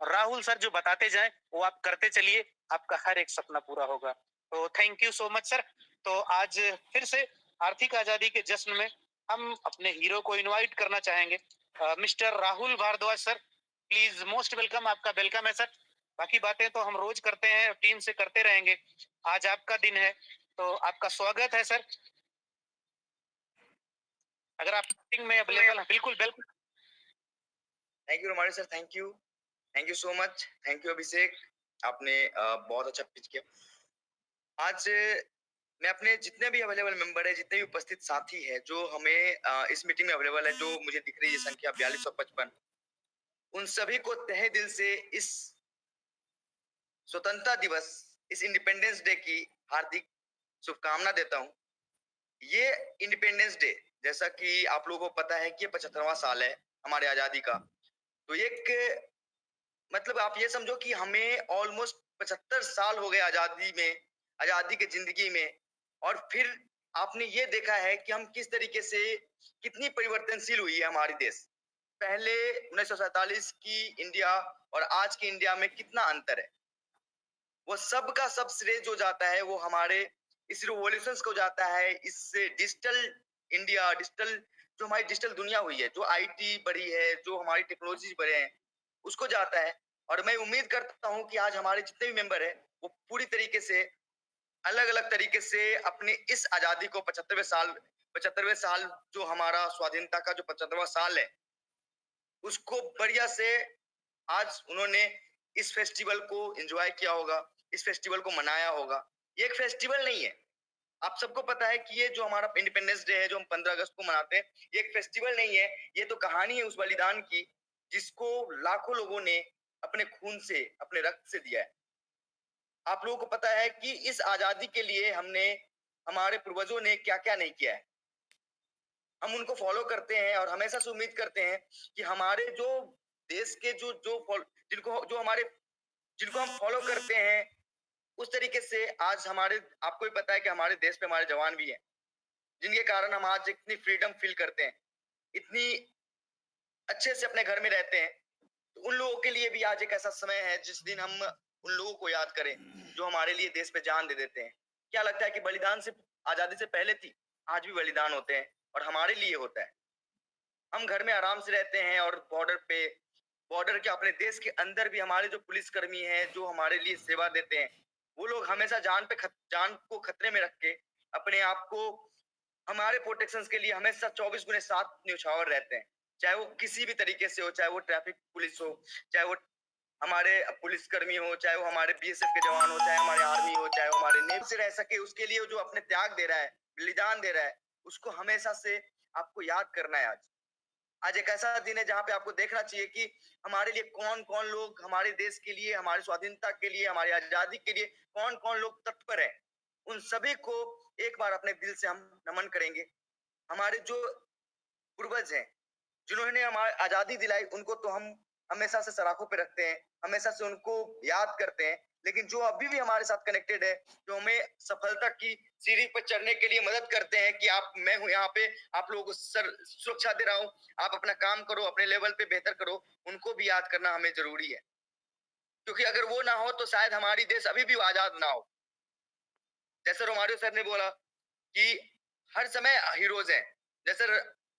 Rahul sir जो बताते जाएं वो आप करते चलिए, आपका हर एक सपना पूरा होगा। तो thank you so much sir. तो आज फिर से आर्थिक आजादी के जश्न में हम अपने हीरो को इनवाइट करना चाहेंगे, mister Rahul Bhardwaj sir. Please most welcome, आपका वेलकम है सर। बाकी बातें तो हम रोज करते हैं, टीम से करते रहेंगे। आज आपका दिन है तो आपका स्वागत है सर। अगर आप मीटिंग में अवेलेबल हैं, बिल्कुल बिल्कुल। थैंक यू रोमानी sir, thank you so much, thank you Abhishek. आपने बहुत अच्छा पिच किया। आज मैं अपने जितने भी अवेलेबल मेंबर है, जितने भी उपस्थित साथी है जो हमें इस मीटिंग में अवेलेबल है, जो मुझे दिख रही है संख्या 4255, उन सभी को तहे दिल से इस स्वतंत्रता दिवस, इस इंडिपेंडेंस डे की हार्दिक शुभकामना देता हूँ। ये इंडिपेंडेंस डे, जैसा कि आप लोगों को पता है कि ये 75वां साल है हमारे आजादी का। तो एक मतलब आप ये समझो कि हमें ऑलमोस्ट 75 साल हो गए आजादी में, आजादी की जिंदगी में। और फिर आपने ये देखा है कि हम किस तरीके से, कितनी परिवर्तनशील हुई है हमारी देश। पहले 1947 की इंडिया और आज की इंडिया में कितना अंतर है। वो सब का सब श्रेय जो जाता है वो हमारे इस रिवॉल्यूशन को जाता है, इस डिजिटल इंडिया, डिजिटल जो हमारी डिजिटल दुनिया हुई है, जो आईटी बढ़ी है, जो हमारी टेक्नोलॉजी बढ़े हैं, उसको जाता है। और मैं उम्मीद करता हूं कि आज हमारे जितने भी मेंबर हैं वो पूरी तरीके से, अलग अलग तरीके से अपने इस आजादी को 75वें साल जो हमारा स्वाधीनता का जो 75वां साल है, उसको बढ़िया से आज उन्होंने इस फेस्टिवल को एंजॉय किया होगा, इस फेस्टिवल को मनाया होगा। ये एक फेस्टिवल नहीं है। आप सबको पता है कि ये जो हमारा इंडिपेंडेंस डे है, जो हम 15 अगस्त को मनाते हैं, ये एक फेस्टिवल नहीं है। ये तो कहानी है उस बलिदान की, जिसको लाखों लोगों ने अपने खून से, अपने रक्त से दिया है। आप लोगों को पता है कि इस आजादी के लिए हमने, हमारे पूर्वजों ने क्या-क्या नहीं किया है। हम उनको फॉलो करते हैं और हमेशा से उम्मीद करते हैं कि हमारे जो देश के जो जो जिनको जो हमारे जिनको हम फॉलो करते हैं, उस तरीके से आज हमारे, आपको भी पता है कि हमारे देश पे हमारे जवान भी हैं, जिनके कारण हम आज इतनी फ्रीडम फील करते हैं, इतनी अच्छे से अपने घर में रहते हैं। तो उन लोगों के लिए भी आज एक ऐसा समय है जिस दिन हम उन लोगों को याद करें जो हमारे लिए देश पे जान दे देते हैं। क्या लगता है कि बलिदान सिर्फ आजादी से पहले थी? आज भी बलिदान होते हैं और हमारे लिए होता है। हम घर में आराम से रहते हैं और बॉर्डर के अपने देश के अंदर भी हमारे जो पुलिसकर्मी हैं, जो हमारे लिए सेवा देते हैं, वो लोग हमेशा जान को खतरे में रख के अपने आप को, हमारे प्रोटेक्शन के लिए हमेशा 24 गुने 7 न्यौछावर रहते हैं। चाहे वो किसी भी तरीके से हो, चाहे वो ट्रैफिक पुलिस हो, चाहे वो हमारे पुलिसकर्मी हो, चाहे वो हमारे बीएसएफ के जवान हो, चाहे हमारे आर्मी हो, चाहे वो हमारे नेवी से रह सके, उसके लिए जो अपने त्याग दे रहा है, बलिदान दे रहा है, उसको हमेशा से आपको याद करना है आज। आज एक ऐसा दिन है जहाँ पे आपको देखना चाहिए कि हमारे लिए कौन-कौन लोग, हमारे देश के लिए, हमारी स्वाधीनता के लिए, हमारी आजादी के लिए कौन-कौन लोग तत्पर हैं। उन सभी को एक बार अपने दिल से हम नमन करेंगे। हमारे जो पूर्वज हैं, जिन्होंने हमारी आजादी दिलाई, उनको तो हम हमेशा से सराखों पे रखते हैं, हमेशा से उनको याद करते हैं। लेकिन जो अभी भी हमारे साथ कनेक्टेड है, जो हमें सफलता की सीढ़ी पर चढ़ने के लिए मदद करते हैं कि आप, मैं हूँ यहाँ पे, आप लोगों को सुरक्षा दे रहा हूँ, आप अपना काम करो, अपने लेवल पे बेहतर करो, उनको भी याद करना हमें जरूरी है। क्योंकि अगर वो ना हो तो शायद हमारी देश अभी भी आजाद ना हो। जैसे रोमारियो सर ने बोला कि हर समय हीरोज हैं। जैसे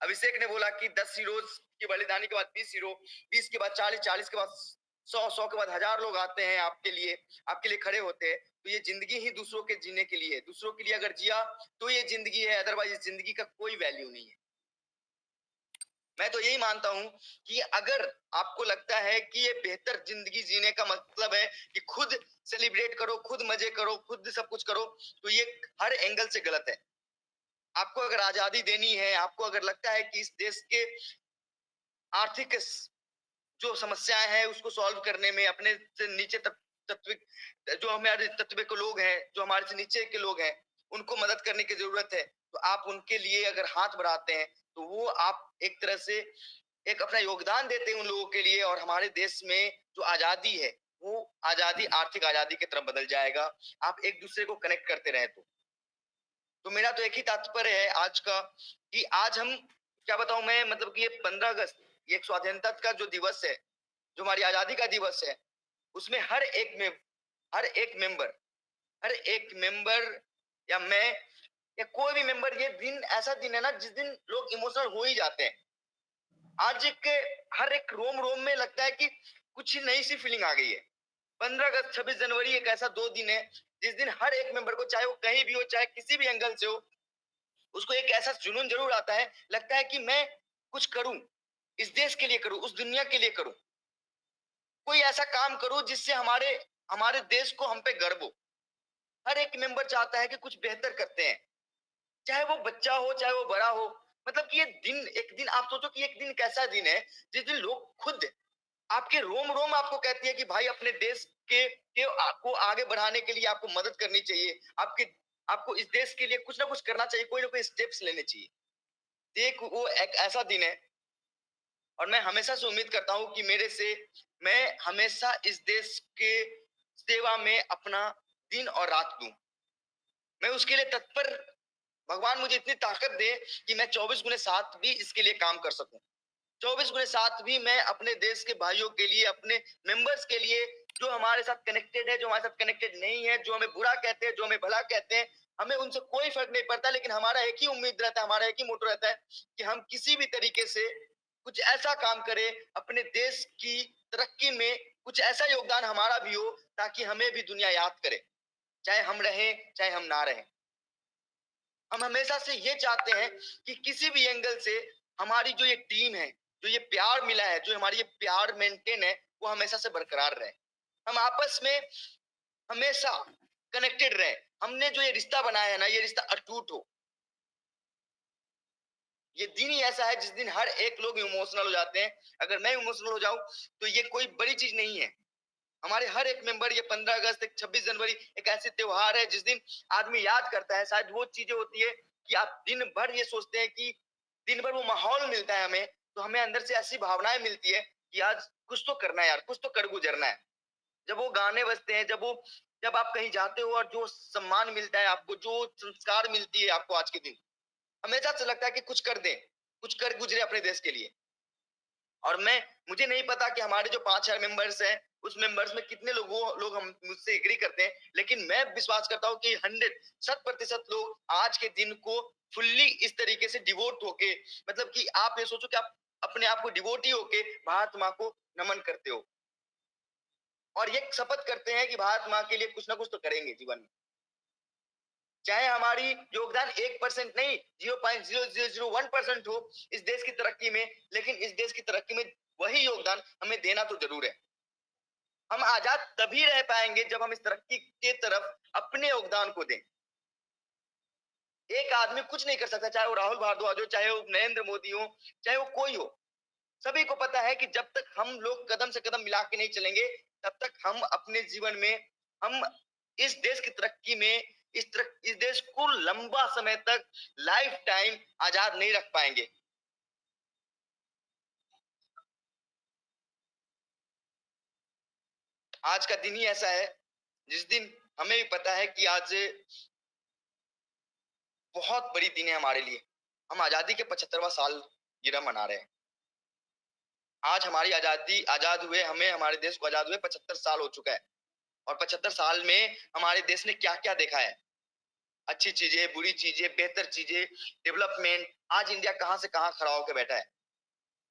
अभिषेक ने बोला कि 10 हीरोज की बलिदानी के बाद 20 हीरो, 20 के बाद 40, 40 के बाद 100, 100 के बाद 1000 लोग आते हैं आपके लिए खड़े होते हैं। तो ये जिंदगी ही दूसरों के जीने के लिए है। दूसरों के लिए अगर जिया तो ये जिंदगी है, अदरवाइज इस जिंदगी का कोई वैल्यू नहीं है। मैं तो यही मानता हूं कि अगर आपको लगता है कि ये बेहतर जिंदगी जीने का मतलब है कि खुद सेलिब्रेट करो, खुद मजे करो, खुद सब कुछ करो, तो ये हर एंगल से गलत है। आपको अगर आजादी देनी है, आपको अगर लगता है कि इस देश के आर्थिक जो समस्याएं हैं उसको सॉल्व करने में, अपने से नीचे तत्व, जो हमारे तत्व के लोग हैं, जो हमारे से नीचे के लोग हैं, उनको मदद करने की जरूरत है, तो आप उनके लिए अगर हाथ बढ़ाते हैं तो वो आप एक तरह से एक अपना योगदान देते हैं उन लोगों के लिए। और हमारे देश में जो आजादी है, वो आजादी आर्थिक आजादी की तरफ बदल जाएगा, आप एक दूसरे को कनेक्ट करते रहे तो मेरा तो एक ही तात्पर्य है आज का कि आज हम, क्या बताऊं मैं, मतलब कि ये 15 अगस्त, ये एक स्वाधीनता का जो दिवस है, जो हमारी आजादी का दिवस है, उसमें हर एक मेंबर या मैं या कोई भी मेंबर, ये दिन ऐसा दिन है ना जिस दिन लोग इमोशनल हो ही जाते हैं। आज के हर एक रोम रोम में लगता है कि कुछ नई सी फीलिंग आ गई है। 15 अगस्त, 26 जनवरी एक ऐसा दो दिन है जिस दिन हर एक मेंबर को, चाहे वो कहीं भी हो, चाहे किसी भी एंगल से हो, उसको एक ऐसा जुनून जरूर आता है, लगता है कि मैं कुछ करूं, इस देश के लिए करूं, उस दुनिया के लिए करूं, कोई ऐसा काम करूं जिससे हमारे हमारे देश को हम पे गर्व हो। हर एक मेंबर चाहता है कि कुछ बेहतर करते हैं, चाहे वो बच्चा हो, चाहे वो बड़ा हो। मतलब कि ये दिन, एक दिन आप सोचो कि एक दिन एक ऐसा दिन है जिस दिन लोग खुद आपके रोम रोम आपको कहती है कि भाई अपने देश के आपको आगे बढ़ाने के लिए आपको मदद करनी चाहिए, आपके आपको इस देश के लिए कुछ ना कुछ करना चाहिए, कोई ना कोई स्टेप्स लेने चाहिए। देख, वो एक ऐसा दिन है, और मैं हमेशा से उम्मीद करता हूँ कि मैं हमेशा इस देश के सेवा में अपना दिन और रात दूं। मैं उसके लिए तत्पर, भगवान मुझे इतनी ताकत दे कि मैं 24 गुने 7 भी इसके लिए काम कर सकूं। 24 गुने 7 भी मैं अपने देश के भाइयों के लिए, अपने मेंबर्स के लिए, जो हमारे साथ कनेक्टेड है, जो हमारे साथ कनेक्टेड नहीं है, जो हमें बुरा कहते हैं, जो हमें भला कहते हैं, हमें उनसे कोई फर्क नहीं पड़ता। लेकिन हमारा एक ही उम्मीद रहता है, हमारा एक ही मोटो रहता है कि हम किसी भी तरीके से कुछ ऐसा काम करें अपने देश की तरक्की में, कुछ ऐसा योगदान हमारा भी हो ताकि हमें भी दुनिया याद करे, चाहे हम रहें चाहे हम ना रहें। हम हमेशा से ये चाहते हैं कि किसी भी एंगल से हमारी जो ये टीम है, जो ये प्यार मिला है, जो हमारी ये प्यार मेंटेन है, वो हमेशा से बरकरार रहे। हम आपस में हमेशा कनेक्टेड रहे। हमने जो ये रिश्ता बनाया है ना, ये रिश्ता अटूट हो। ये दिन ही ऐसा है जिस दिन हर एक लोग इमोशनल हो जाते हैं। अगर मैं इमोशनल हो जाऊं तो ये कोई बड़ी चीज नहीं है। हमारे हर एक मेंबर, ये 15 अगस्त, एक 26 जनवरी एक ऐसे त्योहार है जिस दिन आदमी याद करता है। शायद वो चीजें होती है कि आप दिन भर ये सोचते हैं कि दिन भर वो माहौल मिलता है हमें, तो हमें अंदर से ऐसी भावनाएं मिलती है कि आज कुछ तो करना है यार, कुछ तो कर गुजरना है। जब वो गाने बजते हैं, जब आप कहीं जाते हो और जो सम्मान मिलता है आपको, जो संस्कार मिलती है आपको आज के दिन, हमेशा से लगता है कि कुछ कर दें, कुछ कर गुजरे अपने देश के लिए। और मुझे नहीं पता कि हमारे जो 5 मेंबर्स हैं, उस मेंबर्स में कितने लोग हम मुझसे एग्री करते हैं, लेकिन मैं विश्वास करता हूँ कि 100% लोग आज के दिन को फुल्ली इस तरीके से डिवोट होके, मतलब कि आप ये सोचो कि आप अपने आप को डिवोटी होके भारत माँ को नमन करते हो, और ये शपथ करते हैं कि भारत माँ के लिए कुछ ना कुछ तो करेंगे जीवन में। चाहे हमारी योगदान 1% नहीं, 0.0001% हो इस देश की तरक्की में, लेकिन इस देश की तरक्की में वही योगदान हमें देना तो जरूर है। हम आजाद तभी रह पाएंगे जब हम इस तरक्की के तरफ अपने योगदान को दें। एक आदमी कुछ नहीं कर सकता, चाहे वो राहुल भारद्वाज हो, चाहे वो नरेंद्र मोदी हो, चाहे वो कोई हो। सभी को पता है कि जब तक हम लोग कदम से कदम मिला के नहीं चलेंगे, तब तक हम अपने जीवन में, हम इस देश की तरक्की में, इस देश को लंबा समय तक, लाइफ टाइम आजाद नहीं रख पाएंगे। आज का दिन ही ऐसा है जिस दिन हमें भी पता है कि आज बहुत बड़ी दिन है हमारे लिए। हम आजादी के 75वां साल गिरह मना रहे हैं। आज हमारी आजादी, आजाद हुए हमें, हमारे देश को आजाद हुए 75 साल हो चुका है। और 75 साल में हमारे देश ने क्या क्या देखा है, अच्छी चीजें, बुरी चीजें, बेहतर चीजें, डेवलपमेंट। आज इंडिया कहां से कहां खड़ा होकर बैठा है।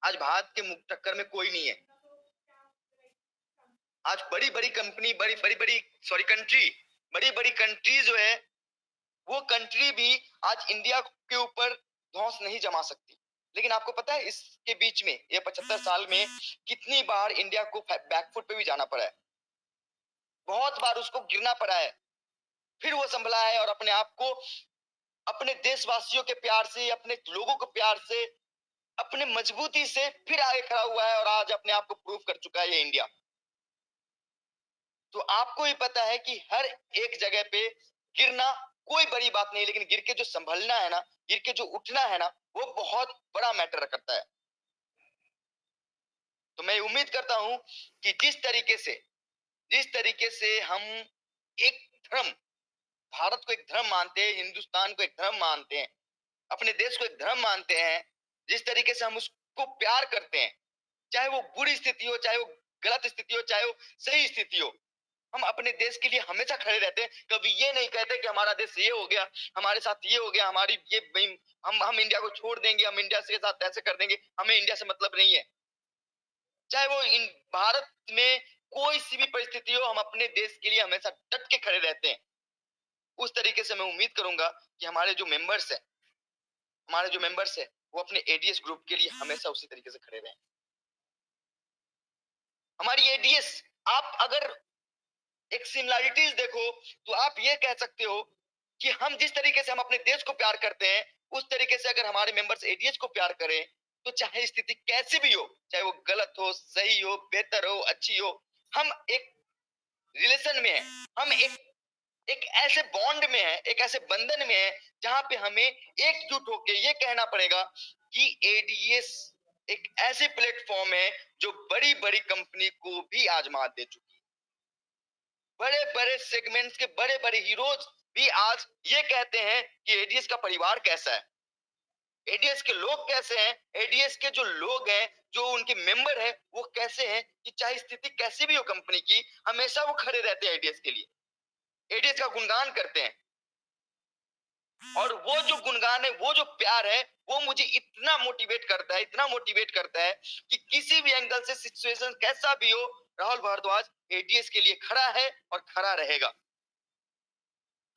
आज भारत के टक्कर में कोई नहीं है। आज बड़ी बड़ी कंपनी, बड़ी बड़ी बड़ी सॉरी कंट्री, बड़ी बड़ी कंट्री जो है, वो कंट्री भी आज इंडिया के ऊपर धौंस नहीं जमा सकती। लेकिन आपको पता है इसके बीच में, ये 75 साल में कितनी बार इंडिया को बैकफुट पे भी जाना पड़ा है, बहुत बार उसको गिरना पड़ा है, फिर वो संभला है और अपने आप को, अपने देशवासियों के प्यार से, अपने लोगों के प्यार से, अपने मजबूती से फिर आगे खड़ा हुआ है और आज अपने आप को प्रूव कर चुका है ये इंडिया। तो आपको ही पता है कि हर एक जगह पे गिरना कोई बड़ी बात नहीं, लेकिन गिर के जो संभलना है ना, गिर के जो उठना है ना, वो बहुत बड़ा मैटर करता है। तो मैं उम्मीद करता हूं कि जिस तरीके से हम एक धर्म, भारत को एक धर्म मानते हैं, हिंदुस्तान को एक धर्म मानते हैं, अपने देश को एक धर्म मानते हैं, जिस तरीके से हम उसको प्यार करते हैं, चाहे वो बुरी स्थिति हो, चाहे वो गलत स्थिति हो चाहे वो सही स्थिति हो, हम अपने देश के लिए हमेशा खड़े रहते हैं। कभी ये नहीं कहते कि हमारा देश ये हो गया, हमारे साथ ये हो गया, हमारी ये हम इंडिया को छोड़ देंगे, हम इंडिया के साथ ऐसे कर देंगे, हमें इंडिया से मतलब नहीं है। चाहे वो इन भारत में कोई सी भी परिस्थिति हो, हम अपने देश के लिए हमेशा डट के खड़े रहते हैं। उस तरीके से मैं उम्मीद करूंगा कि हमारे जो मेंबर्स है वो अपने एडीएस ग्रुप के लिए हमेशा उसी तरीके से खड़े रहें। हमारी एडीएस, आप अगर एक सिमिलैरिटीज देखो तो आप ये कह सकते हो कि हम जिस तरीके से हम अपने देश को प्यार करते हैं, उस तरीके से अगर हमारे मेंबर्स एडीएस को प्यार करें, तो चाहे स्थिति कैसी भी हो, चाहे वो गलत हो, सही हो, बेहतर हो, अच्छी हो, हम एक रिलेशन में है, हम एक ऐसे बॉन्ड में है, एक ऐसे बंधन में है जहां पे हमें एकजुट होकर ये कहना पड़ेगा कि एडीएस एक ऐसे प्लेटफॉर्म है जो बड़ी बड़ी कंपनी को भी आज मात दे चुकी है। बड़े बड़े सेगमेंट्स के बड़े बड़े हीरोज भी आज ये कहते हैं कि एडीएस का परिवार कैसा है, एडीएस के लोग कैसे हैं, एडीएस के जो लोग हैं, जो उनके मेंबर हैं, वो कैसे हैं, कि चाहे स्थिति कैसी भी हो कंपनी की, हमेशा वो खड़े रहते हैं एडीएस के लिए, एडीएस का गुणगान करते हैं। और वो जो गुणगान है, वो जो प्यार है, वो मुझे इतना मोटिवेट करता है, इतना मोटिवेट करता है कि किसी भी एंगल से सिचुएशन कैसा भी हो, राहुल भारद्वाज एडीएस के लिए खड़ा है और खड़ा रहेगा।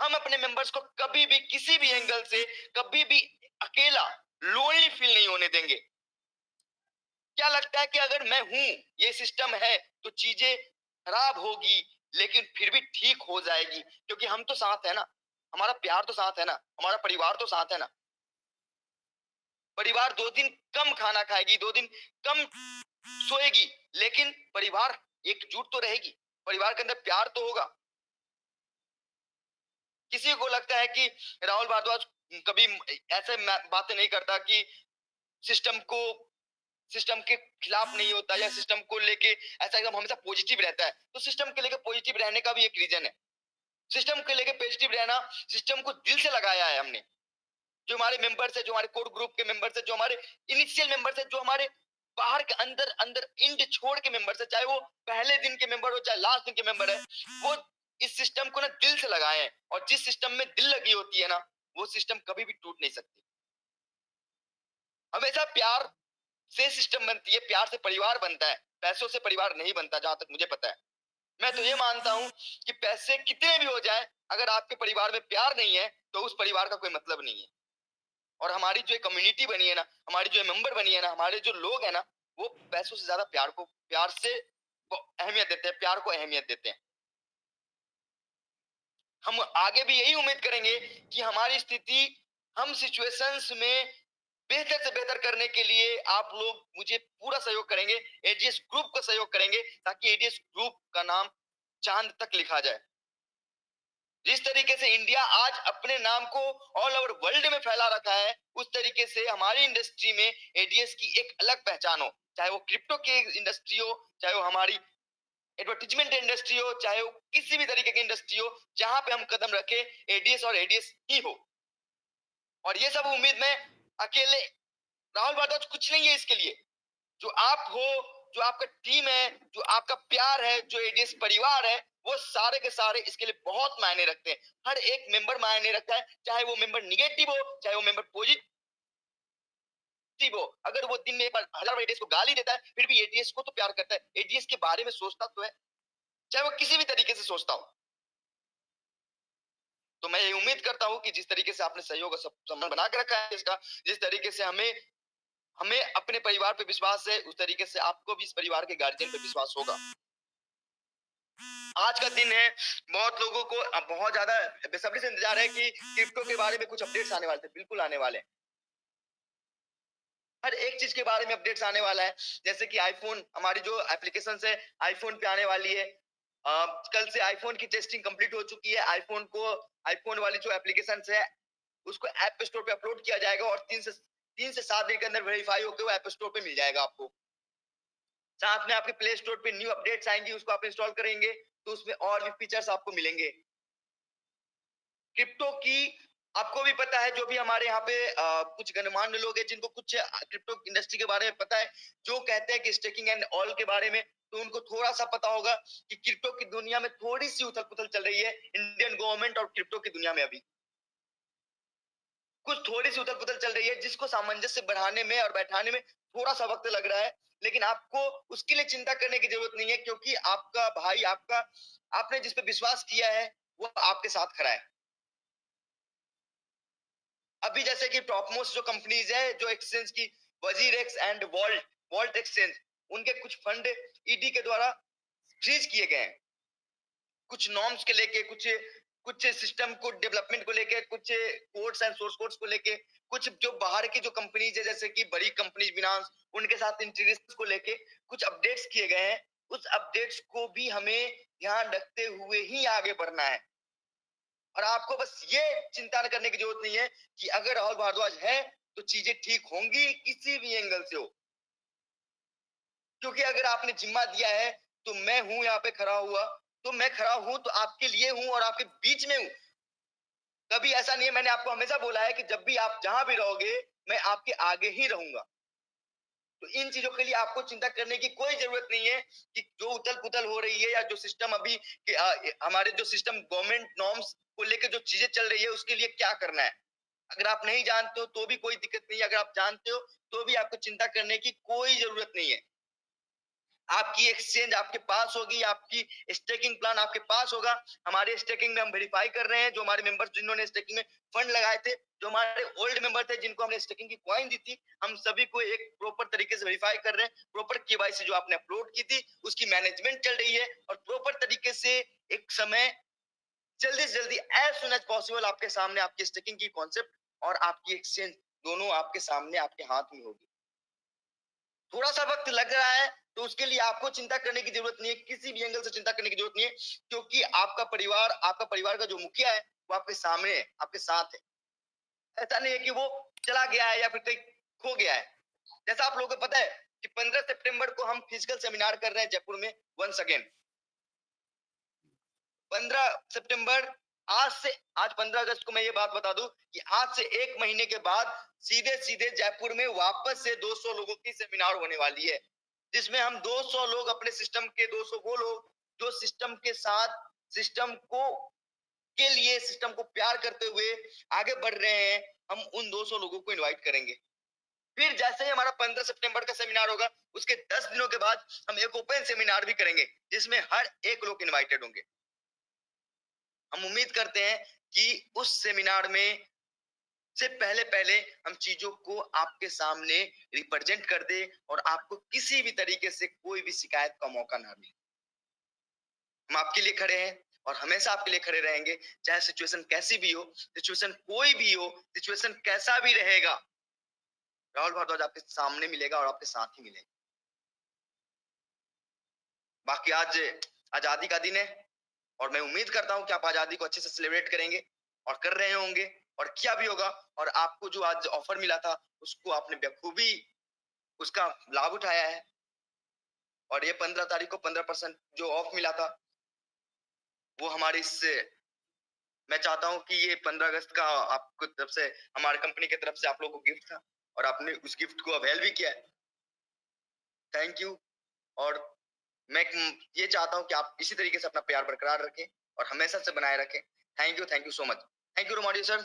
हम अपने मेंबर्स को कभी भी किसी भी एंगल से कभी भी अकेला लोनली फील नहीं होने देंगे। क्या लगता है कि अगर मैं हूं, ये सिस्टम है, तो चीजें खराब होगी लेकिन फिर भी ठीक हो जाएगी, क्योंकि हम तो साथ है ना, हमारा प्यार तो साथ है ना, हमारा परिवार तो साथ है ना। परिवार 2 दिन कम खाना खाएगी, 2 दिन कम सोएगी, लेकिन परिवार एकजुट तो रहेगी, परिवार के अंदर प्यार तो होगा। किसी को लगता है कि राहुल भारद्वाज कभी ऐसे बातें नहीं करता कि सिस्टम को सिस्टम के खिलाफ नहीं होता, या सिस्टम को लेके ऐसा एकदम हमेशा पॉजिटिव रहता है, तो सिस्टम के लेके पॉजिटिव रहने का भी एक रीजन है। सिस्टम के लेके पॉजिटिव रहना, सिस्टम को दिल से लगाया है हमने। जो हमारे मेंबर्स है, जो हमारे कोर ग्रुप के मेंबर्स है, जो हमारे इनिशियल मेंबर्स है, जो हमारे बाहर के अंदर अंदर इंड छोड़ के मेंबर्स है, चाहे वो पहले दिन के मेंबर हो चाहे लास्ट दिन के मेंबर है, वो इस सिस्टम को ना दिल से लगाए हैं। और जिस सिस्टम में दिल लगी होती है ना, वो सिस्टम कभी भी टूट नहीं सकती। हमेशा प्यार से सिस्टम बनती है, प्यार से परिवार बनता है, पैसों से परिवार नहीं बनता, जहां तक मुझे पता है। मैं तो ये मानता हूं कि पैसे कितने भी हो जाए, अगर आपके परिवार में प्यार नहीं है तो उस परिवार का कोई मतलब नहीं है। और हमारी जो कम्युनिटी बनी है ना, हमारी जो मेंबर बनी है ना, हमारे जो लोग हैं ना, वो पैसों से ज्यादा प्यार से अहमियत देते हैं, प्यार को अहमियत देते हैं। हम आगे भी यही उम्मीद करेंगे कि हमारी स्थिति, हम सिचुएशंस में बेहतर से बेहतर करने के लिए आप लोग मुझे पूरा सहयोग करेंगे, एडीएस ग्रुप को सहयोग करेंगे, ताकि एडीएस ग्रुप का नाम चांद तक लिखा जाए। जिस तरीके से इंडिया आज अपने नाम को ऑल ओवर वर्ल्ड में फैला रखा है, उस तरीके से हमारी इंडस्ट्री में एडीएस की एक अलग पहचान हो, चाहे वो क्रिप्टो की इंडस्ट्री हो, चाहे वो हमारी एडवर्टीजमेंट इंडस्ट्री हो, चाहे वो किसी भी तरीके की इंडस्ट्री हो, जहां पे हम कदम रखे एडीएस और एडीएस ही हो। और ये सब उम्मीद में अकेले राहुल भारद्वाज कुछ नहीं है इसके लिए। जो आप हो, जो आपका टीम है, जो आपका प्यार है, जो एडीएस परिवार है, वो सारे के सारे इसके लिए बहुत मायने रखते हैं। हर एक मेंबर मायने रखता है, चाहे वो मेंबर निगेटिव हो, चाहे वो मेंबर पॉजिटिव हो। अगर वो दिन में एक बार 1000 एडीएस को गाली देता है, फिर भी एडीएस को तो प्यार करता है, एडीएस के बारे में सोचता तो है, चाहे वो किसी भी तरीके से सोचता हो। तो मैं ये उम्मीद करता हूं कि जिस तरीके से आपने सहयोग और संबंध बना के रखा है इसका, जिस तरीके से हमें हमें अपने परिवार पे विश्वास है, उस तरीके से आपको भी इस परिवार के गार्जियन पे विश्वास होगा। आज का दिन है, बहुत लोगों को अब बहुत ज्यादा बेसब्री से इंतजार है कि क्रिप्टो के बारे में कुछ अपडेट्स आने वाले थे, बिल्कुल आने वाले हैं। हर एक चीज के बारे में अपडेट्स आने वाला है। जैसे कि आईफोन, हमारी जो एप्लीकेशन है आईफोन पे आने वाली है। कल से आईफोन की टेस्टिंग कंप्लीट हो चुकी है। आईफोन वाली जो एप्लीकेशन है उसको ऐप स्टोर पे अपलोड किया जाएगा, और 3 से 7 दिन के अंदर वेरीफाई होकर वो ऐप स्टोर पे मिल जाएगा आपको। साथ में आपके प्ले स्टोर पे न्यू अपडेट्स आएंगी, उसको आप इंस्टॉल करेंगे तो उसमें और भी फीचर्स आपको मिलेंगे। क्रिप्टो की आपको भी पता है, जो भी हमारे यहाँ पे कुछ गणमान्य लोग हैं जिनको कुछ क्रिप्टो इंडस्ट्री के बारे में पता है, जो कहते हैं कि स्टेकिंग एंड ऑल के बारे में, तो उनको थोड़ा-सा पता होगा कि क्रिप्टो की दुनिया में थोड़ी-सी उथल-पुथल चल रही है, इंडियन गवर्नमेंट और क्रिप्टो की दुनिया में अभी। कुछ थोड़ी-सी उथल-पुथल चल रही है, जिसको सामंजस्य बढ़ाने में और बैठाने में थोड़ा-सा वक़्त लग रहा है। लेकिन आपको उसके लिए चिंता करने की ज़रूरत नहीं है, क्योंकि आपका भाई, आपने जिस पे विश्वास किया है, वो आपके साथ खड़ा है। अभी जैसे कि टॉप मोस्ट जो कंपनीज़ है, जो एक्सचेंज की WazirX and Vauld Vauld exchange, उनके कुछ फंड ईडी के द्वारा फ्रीज़ किए गए हैं। कुछ नॉर्म्स के लेके, कुछ सिस्टम को डेवलपमेंट को लेके, कुछ कोड्स एंड सोर्स कोड्स को लेके, कुछ जो बाहर की जो कंपनीज है, जैसे कि बड़ी कंपनीज बिनांस, उनके साथ इंटीग्रेशन को लेके कुछ अपडेट्स किए गए हैं। उस अपडेट्स को भी हमें ध्यान रखते हुए ही आगे बढ़ना है। और आपको बस ये चिंता करने की जरूरत नहीं है कि अगर राहुल भारद्वाज है तो चीजें ठीक होंगी, किसी भी एंगल से हो। क्योंकि अगर आपने जिम्मा दिया है, तो मैं हूं यहाँ पे खड़ा हुआ, तो मैं खड़ा हूं तो आपके लिए हूं और आपके बीच में हूं। कभी ऐसा नहीं है, मैंने आपको हमेशा बोला है कि जब भी आप जहां भी रहोगे, मैं आपके आगे ही रहूंगा। तो इन चीजों के लिए आपको चिंता करने की कोई जरूरत नहीं है कि जो उथल पुथल हो रही है, या जो सिस्टम अभी हमारे जो सिस्टम गवर्नमेंट नॉर्म्स को लेकर जो चीजें चल रही है, उसके लिए क्या करना है। अगर आप नहीं जानते हो तो भी कोई दिक्कत नहीं है, अगर आप जानते हो तो भी आपको चिंता करने की कोई जरूरत नहीं है। आपकी एक्सचेंज आपके पास होगी, आपकी स्टेकिंग प्लान आपके पास होगा। हमारे स्टेकिंग में हम वेरीफाई कर रहे हैं, जो हमारे मेंबर्स जिन्होंने स्टेकिंग में फंड लगाए थे, जो हमारे ओल्ड मेंबर थे जिनको हमने स्टेकिंग की कॉइन दी थी, हम सभी को एक प्रॉपर तरीके से वेरीफाई कर रहे हैं। प्रॉपर केवाईसी जो आपने अपलोड की थी, उसकी मैनेजमेंट चल रही है, और प्रॉपर तरीके से एक समय जल्दी से जल्दी, एज सुन एज पॉसिबल, आपके सामने आपकी स्टेकिंग की कॉन्सेप्ट और आपकी एक्सचेंज दोनों आपके सामने, आपके हाथ में होगी। थोड़ा सा वक्त लग रहा है, तो उसके लिए आपको चिंता करने की जरूरत नहीं है, किसी भी एंगल से चिंता करने की जरूरत नहीं है, क्योंकि आपका परिवार का जो मुखिया है, वो आपके सामने है, आपके साथ है। ऐसा नहीं है कि वो चला गया है या फिर कहीं खो गया है। जैसा आप लोगों को पता है कि 15 सितंबर को हम फिजिकल सेमिनार कर रहे हैं जयपुर में, वंस अगेन 15 सितंबर। आज 15 अगस्त को मैं ये बात बता दूं कि आज से 1 महीने के बाद सीधे सीधे जयपुर में वापस से 200 लोगों की सेमिनार होने वाली है, जिसमें हम 200 लोग अपने सिस्टम के, 200 वो लोग जो सिस्टम के साथ, सिस्टम को के लिए, सिस्टम को प्यार करते हुए आगे बढ़ रहे हैं, हम उन 200 लोगों को इनवाइट करेंगे। फिर जैसे ही हमारा 15 सितंबर का सेमिनार होगा, उसके 10 दिनों के बाद हम एक ओपन सेमिनार भी करेंगे, जिसमें हर एक लोग इनवाइटेड होंगे। हम उम्मीद करते हैं कि उस सेमिनार में से पहले पहले हम चीजों को आपके सामने रिप्रेजेंट कर दे, और आपको किसी भी तरीके से कोई भी शिकायत का मौका ना मिले। हम आपके लिए खड़े हैं और हमेशा आपके लिए खड़े रहेंगे, चाहे सिचुएशन कैसी भी हो, सिचुएशन कोई भी हो, सिचुएशन कैसा भी रहेगा, राहुल भारद्वाज आपके सामने मिलेगा और आपके साथ ही मिलेगा। बाकी आज आजादी का दिन है, और मैं उम्मीद करता हूं कि आप आजादी को अच्छे से सेलिब्रेट करेंगे और कर रहे होंगे, और किया भी होगा। और आपको जो आज ऑफर मिला था, उसको आपने बखूबी उसका लाभ उठाया है। और ये 15 तारीख को 15% जो ऑफ मिला था, वो हमारी इस, मैं चाहता हूं कि ये 15 अगस्त का आपको तरफ से, हमारे कंपनी की तरफ से आप लोगों को गिफ्ट था, और आपने उस गिफ्ट को अवेल भी किया है। Thank you. और मैं ये चाहता हूं कि आप इसी तरीके से अपना प्यार बरकरार रखें और हमेशा से बनाए रखें। Thank you so much. Thank you रोमाडियो सर।